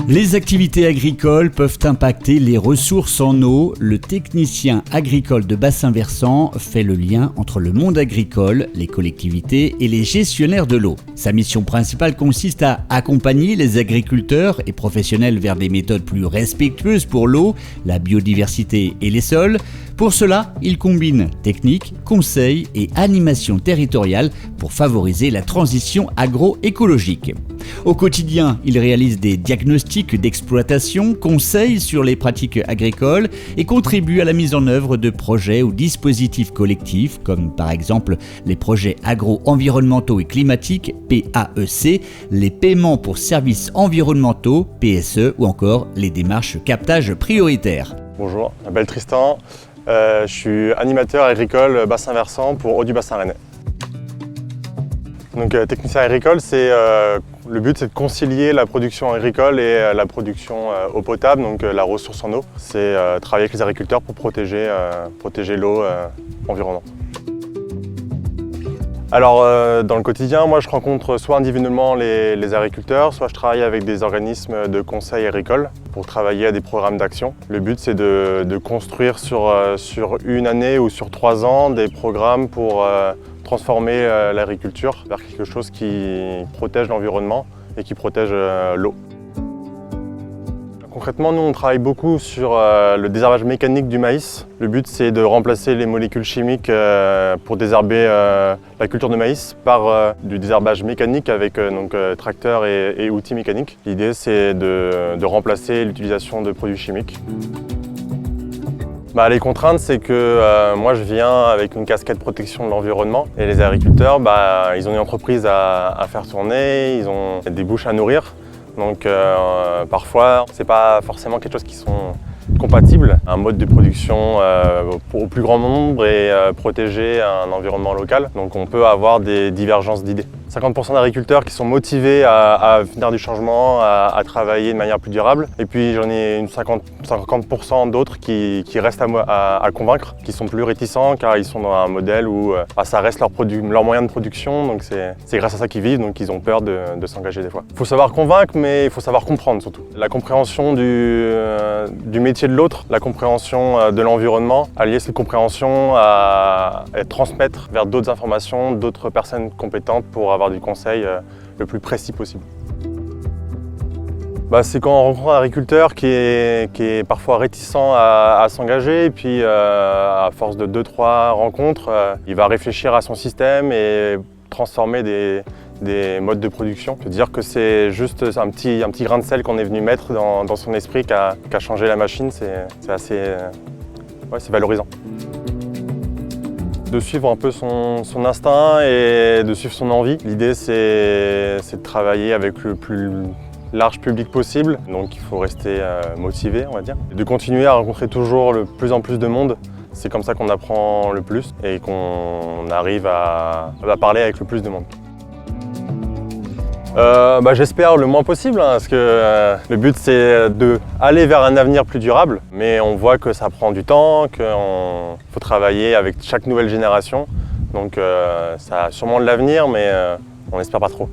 Les activités agricoles peuvent impacter les ressources en eau. Le technicien agricole de bassin versant fait le lien entre le monde agricole, les collectivités et les gestionnaires de l'eau. Sa mission principale consiste à accompagner les agriculteurs et professionnels vers des méthodes plus respectueuses pour l'eau, la biodiversité et les sols. Pour cela, il combine technique, conseils et animation territoriale pour favoriser la transition agroécologique. Au quotidien, il réalise des diagnostics d'exploitation, conseille sur les pratiques agricoles et contribue à la mise en œuvre de projets ou dispositifs collectifs comme par exemple les projets agro-environnementaux et climatiques PAEC, les paiements pour services environnementaux PSE ou encore les démarches captage prioritaire. Bonjour, je m'appelle Tristan, je suis animateur agricole bassin versant pour Eau du Bassin Rennais. Donc technicien agricole, le but c'est de concilier la production agricole et la production eau potable, donc la ressource en eau. C'est travailler avec les agriculteurs pour protéger l'eau environnante. Alors dans le quotidien, moi je rencontre soit individuellement les agriculteurs, soit je travaille avec des organismes de conseil agricole pour travailler à des programmes d'action. Le but c'est de construire sur une année ou sur 3 ans des programmes pour transformer l'agriculture vers quelque chose qui protège l'environnement et qui protège l'eau. Concrètement, nous on travaille beaucoup sur le désherbage mécanique du maïs. Le but c'est de remplacer les molécules chimiques pour désherber la culture de maïs par du désherbage mécanique avec tracteurs et outils mécaniques. L'idée c'est de remplacer l'utilisation de produits chimiques. Les contraintes, c'est que moi je viens avec une casquette protection de l'environnement et les agriculteurs, ils ont une entreprise à faire tourner, ils ont des bouches à nourrir. Donc parfois, c'est pas forcément quelque chose qui sont compatibles. Un mode de production au plus grand nombre et protéger un environnement local. Donc on peut avoir des divergences d'idées. 50% d'agriculteurs qui sont motivés à venir du changement, à travailler de manière plus durable. Et puis j'en ai 50% d'autres qui restent à convaincre, qui sont plus réticents car ils sont dans un modèle où ça reste leur moyen de production. Donc c'est grâce à ça qu'ils vivent, donc ils ont peur de s'engager des fois. Il faut savoir convaincre, mais il faut savoir comprendre surtout. La compréhension du métier de l'autre, la compréhension de l'environnement, allier cette compréhension à transmettre vers d'autres informations, d'autres personnes compétentes pour avoir du conseil le plus précis possible. C'est quand on rencontre un agriculteur qui est parfois réticent à s'engager et puis à force de 2-3 rencontres, il va réfléchir à son système et transformer des modes de production. Je veux dire que c'est juste un petit grain de sel qu'on est venu mettre dans son esprit qui a changé la machine, c'est assez c'est valorisant. De suivre un peu son instinct et de suivre son envie. L'idée c'est de travailler avec le plus large public possible, donc il faut rester motivé on va dire. Et de continuer à rencontrer toujours de plus en plus de monde, c'est comme ça qu'on apprend le plus et qu'on arrive à parler avec le plus de monde. J'espère le moins possible, parce que le but c'est d'aller vers un avenir plus durable, mais on voit que ça prend du temps, qu'il faut travailler avec chaque nouvelle génération, donc ça a sûrement de l'avenir, mais on n'espère pas trop.